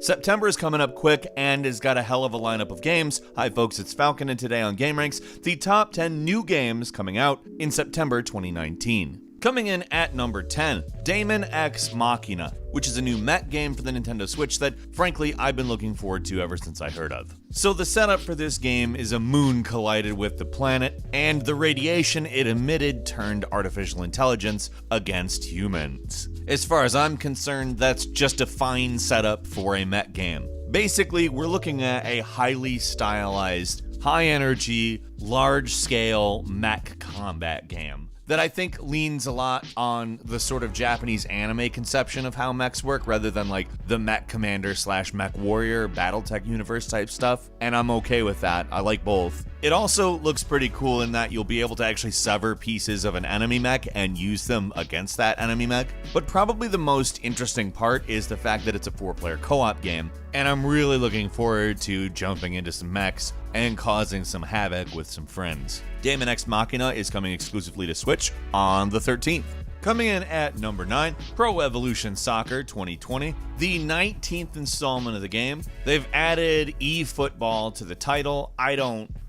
September is coming up quick and has got a hell of a lineup of games. Hi folks, it's Falcon, and today on GameRanks, the top 10 new games coming out in September 2019. Coming in at number 10, Daemon X Machina, which is a new mech game for the Nintendo Switch that, frankly, I've been looking forward to ever since I heard of. So the setup for this game is a moon collided with the planet, and the radiation it emitted turned artificial intelligence against humans. As far as I'm concerned, that's just a fine setup for a mech game. Basically, we're looking at a highly stylized, high-energy, large-scale mech combat game that I think leans a lot on the sort of Japanese anime conception of how mechs work rather than like the Mech Commander / Mech Warrior Battletech universe type stuff, and I'm okay with that. I like both. It also looks pretty cool in that you'll be able to actually sever pieces of an enemy mech and use them against that enemy mech. But probably the most interesting part is the fact that it's a 4-player co-op game, and I'm really looking forward to jumping into some mechs and causing some havoc with some friends. Daemon X Machina is coming exclusively to Switch on the 13th. Coming in at number 9, Pro Evolution Soccer 2020, the 19th installment of the game. They've added eFootball to the title.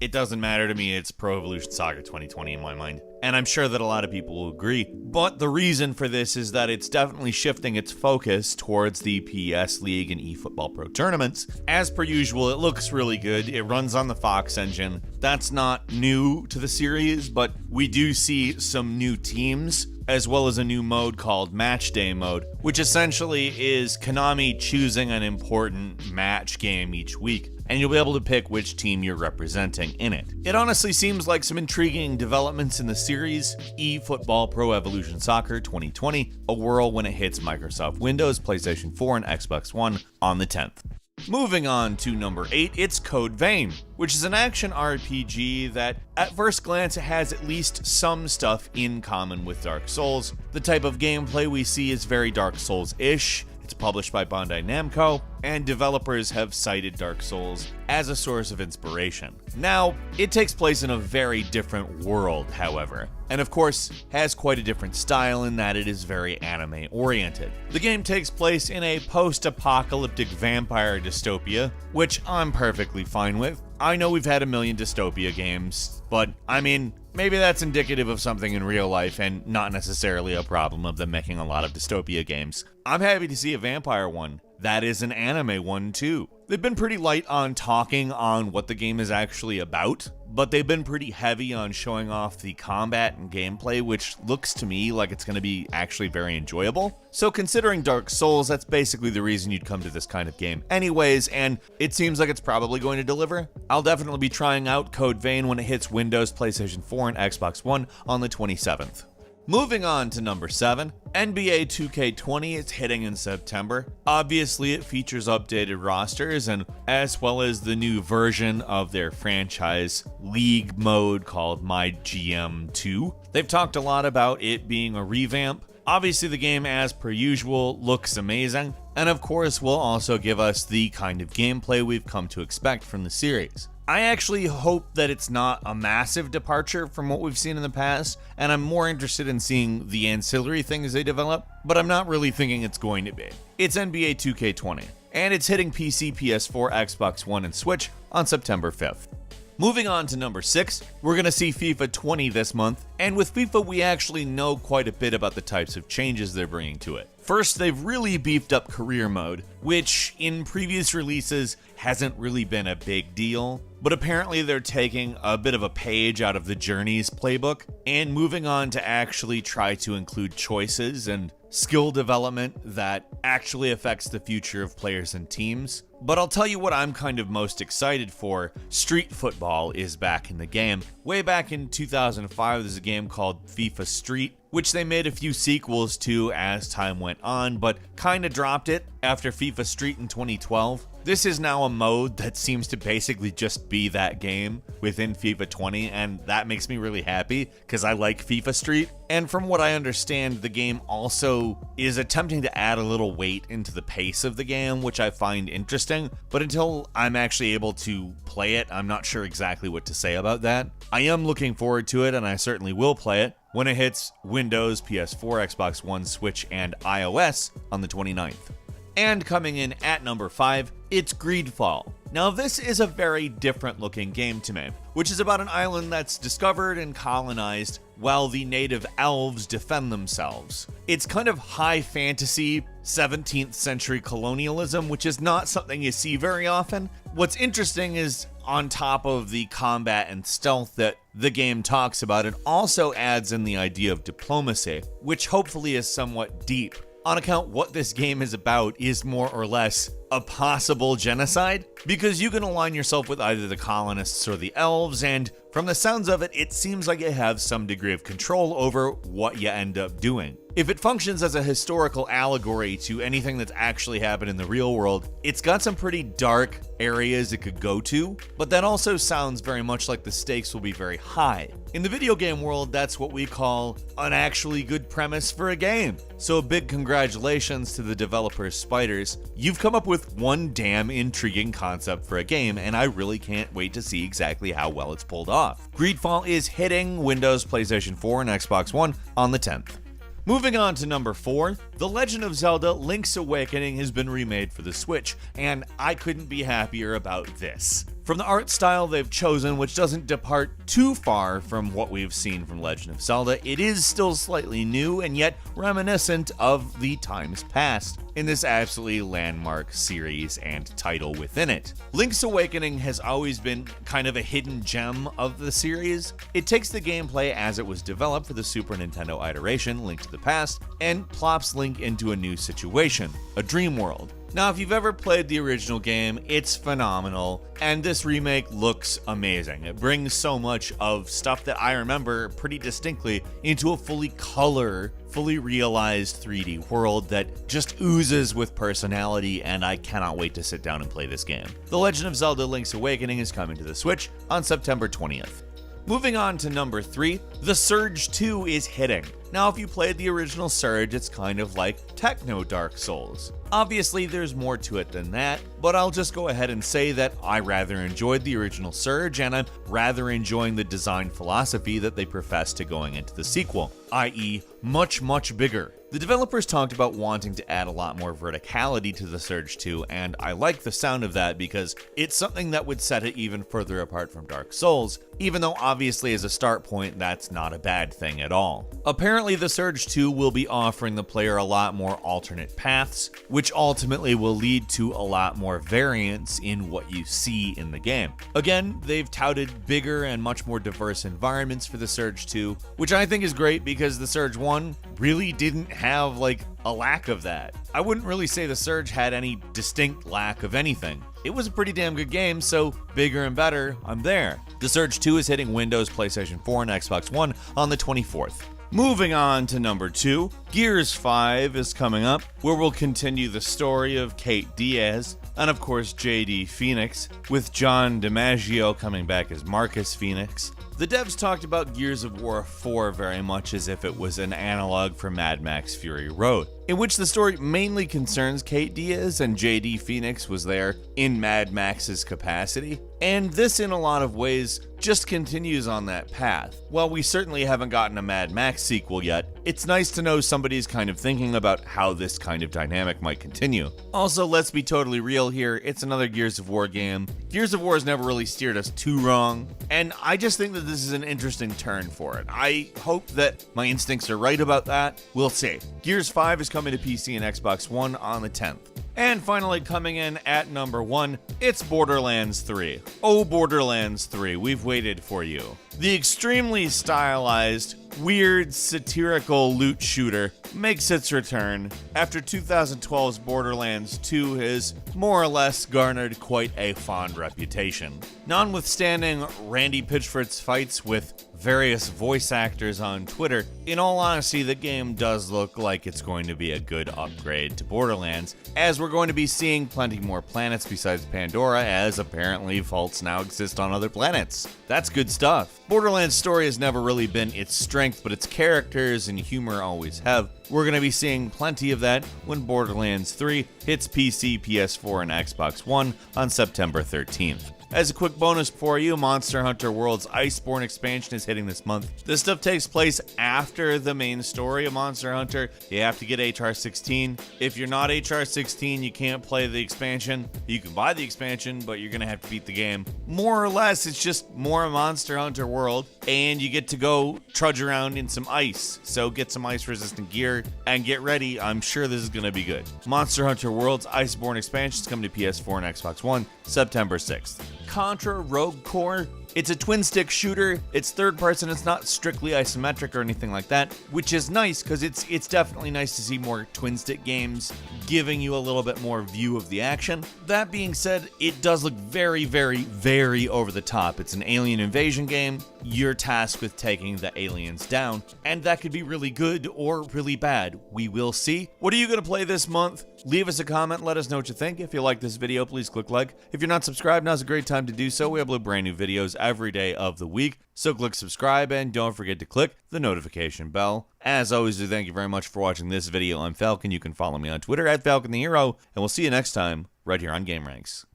It doesn't matter to me, it's Pro Evolution Soccer 2020 in my mind. And I'm sure that a lot of people will agree. But the reason for this is that it's definitely shifting its focus towards the PES League and eFootball Pro tournaments. As per usual, it looks really good. It runs on the Fox engine. That's not new to the series, but we do see some new teams, as well as a new mode called Match Day Mode, which essentially is Konami choosing an important match game each week, and you'll be able to pick which team you're representing in it. It honestly seems like some intriguing developments in the series. eFootball Pro Evolution Soccer 2020, a whirl when it hits Microsoft Windows, PlayStation 4, and Xbox One on the 10th. Moving on to number 8, it's Code Vein, which is an action RPG that, at first glance, has at least some stuff in common with Dark Souls. The type of gameplay we see is very Dark Souls-ish. It's published by Bandai Namco, and developers have cited Dark Souls as a source of inspiration. Now, it takes place in a very different world, however, and of course, has quite a different style in that it is very anime-oriented. The game takes place in a post-apocalyptic vampire dystopia, which I'm perfectly fine with. I know we've had a million dystopia games, but I mean, maybe that's indicative of something in real life and not necessarily a problem of them making a lot of dystopia games. I'm happy to see a vampire one. That is an anime one too. They've been pretty light on talking on what the game is actually about, but they've been pretty heavy on showing off the combat and gameplay, which looks to me like it's going to be actually very enjoyable. So considering Dark Souls, that's basically the reason you'd come to this kind of game anyways, and it seems like it's probably going to deliver. I'll definitely be trying out Code Vein when it hits Windows, PlayStation 4, and Xbox One on the 27th. Moving on to number 7, NBA 2K20 is hitting in September. Obviously, it features updated rosters and as well as the new version of their franchise league mode called MyGM2. They've talked a lot about it being a revamp. Obviously, the game, as per usual, looks amazing, and of course will also give us the kind of gameplay we've come to expect from the series. I actually hope that it's not a massive departure from what we've seen in the past, and I'm more interested in seeing the ancillary things they develop, but I'm not really thinking it's going to be. It's NBA 2K20, and it's hitting PC, PS4, Xbox One, and Switch on September 5th. Moving on to number 6, we're going to see FIFA 20 this month, and with FIFA we actually know quite a bit about the types of changes they're bringing to it. First, they've really beefed up career mode, which in previous releases hasn't really been a big deal, but apparently they're taking a bit of a page out of the Journeys playbook and moving on to actually try to include choices and skill development that actually affects the future of players and teams. But I'll tell you what I'm kind of most excited for. Street football is back in the game. Way back in 2005, there's a game called FIFA Street, which they made a few sequels to as time went on, but kind of dropped it after FIFA Street in 2012. This is now a mode that seems to basically just be that game within FIFA 20, and that makes me really happy because I like FIFA Street. And from what I understand, the game also is attempting to add a little weight into the pace of the game, which I find interesting, but until I'm actually able to play it, I'm not sure exactly what to say about that. I am looking forward to it, and I certainly will play it when it hits Windows, PS4, Xbox One, Switch, and iOS on the 29th. And coming in at number 5, it's Greedfall. Now this is a very different looking game to me, which is about an island that's discovered and colonized while the native elves defend themselves. It's kind of high fantasy 17th century colonialism, which is not something you see very often. What's interesting is on top of the combat and stealth that the game talks about, it also adds in the idea of diplomacy, which hopefully is somewhat deep. On account what this game is about is more or less a possible genocide, because you can align yourself with either the colonists or the elves, and from the sounds of it, it seems like you have some degree of control over what you end up doing. If it functions as a historical allegory to anything that's actually happened in the real world, it's got some pretty dark areas it could go to, but that also sounds very much like the stakes will be very high. In the video game world, that's what we call an actually good premise for a game. So a big congratulations to the developers Spiders. You've come up with one damn intriguing concept for a game, and I really can't wait to see exactly how well it's pulled off. Greedfall is hitting Windows, PlayStation 4, and Xbox One on the 10th. Moving on to number 4, The Legend of Zelda Link's Awakening has been remade for the Switch, and I couldn't be happier about this. From the art style they've chosen, which doesn't depart too far from what we've seen from Legend of Zelda, it is still slightly new and yet reminiscent of the times past in this absolutely landmark series and title within it. Link's Awakening has always been kind of a hidden gem of the series. It takes the gameplay as it was developed for the Super Nintendo iteration, Link to the Past, and plops Link into a new situation, a dream world. Now, if you've ever played the original game, it's phenomenal, and this remake looks amazing. It brings so much of stuff that I remember pretty distinctly into a fully realized 3D world that just oozes with personality, and I cannot wait to sit down and play this game. The Legend of Zelda Link's Awakening is coming to the Switch on September 20th. Moving on to number 3, The Surge 2 is hitting. Now, if you played the original Surge, it's kind of like Techno Dark Souls. Obviously, there's more to it than that, but I'll just go ahead and say that I rather enjoyed the original Surge, and I'm rather enjoying the design philosophy that they profess to going into the sequel, i.e. much bigger. The developers talked about wanting to add a lot more verticality to the Surge 2, and I like the sound of that because it's something that would set it even further apart from Dark Souls, even though obviously as a start point that's not a bad thing at all. Apparently the Surge 2 will be offering the player a lot more alternate paths, which ultimately will lead to a lot more variance in what you see in the game. Again, they've touted bigger and much more diverse environments for the Surge 2, which I think is great because the Surge 1 really didn't have like a lack of that. I wouldn't really say the Surge had any distinct lack of anything. It was a pretty damn good game, so bigger and better, I'm there. The Surge 2 is hitting Windows, PlayStation 4, and Xbox One on the 24th. Moving on to number 2, Gears 5 is coming up, where we'll continue the story of Kate Diaz and of course JD Phoenix, with John DiMaggio coming back as Marcus Phoenix. The devs talked about Gears of War 4 very much as if it was an analog for Mad Max Fury Road, in which the story mainly concerns Kate Diaz and JD Phoenix was there in Mad Max's capacity, and this in a lot of ways just continues on that path. While we certainly haven't gotten a Mad Max sequel yet, it's nice to know somebody's kind of thinking about how this kind of dynamic might continue. Also, let's be totally real here, it's another Gears of War game. Gears of War has never really steered us too wrong, and I just think that this is an interesting turn for it. I hope that my instincts are right about that. We'll see. Gears 5 is coming to PC and Xbox One on the 10th. And finally, coming in at number 1, it's Borderlands 3. Oh, Borderlands 3, we've waited for you. The extremely stylized, weird, satirical loot shooter makes its return after 2012's Borderlands 2 has more or less garnered quite a fond reputation. Notwithstanding Randy Pitchford's fights with various voice actors on Twitter, in all honesty, the game does look like it's going to be a good upgrade to Borderlands, as we're going to be seeing plenty more planets besides Pandora, as apparently vaults now exist on other planets. That's good stuff. Borderlands' story has never really been its strength, but its characters and humor always have. We're going to be seeing plenty of that when Borderlands 3 hits PC, PS4, and Xbox One on September 13th. As a quick bonus for you, Monster Hunter World's Iceborne expansion is hitting this month. This stuff takes place after the main story of Monster Hunter. You have to get HR 16. If you're not HR 16, you can't play the expansion. You can buy the expansion, but you're gonna have to beat the game. More or less, it's just more Monster Hunter World, and you get to go trudge around in some ice. So get some ice-resistant gear and get ready. I'm sure this is gonna be good. Monster Hunter World's Iceborne expansion is coming to PS4 and Xbox One September 6th. Contra Rogue Core. It's a twin-stick shooter, it's third person, it's not strictly isometric or anything like that, which is nice because it's definitely nice to see more twin-stick games giving you a little bit more view of the action. That being said, it does look very, very, very over the top. It's an alien invasion game, you're tasked with taking the aliens down, and that could be really good or really bad. We will see. What are you going to play this month? Leave us a comment, let us know what you think. If you like this video, please click like. If you're not subscribed, now's a great time to do so. We upload brand new videos every day of the week, so click subscribe and don't forget to click the notification bell. As always, thank you very much for watching this video. I'm Falcon. You can follow me on Twitter at FalconTheHero, and we'll see you next time right here on GameRanks.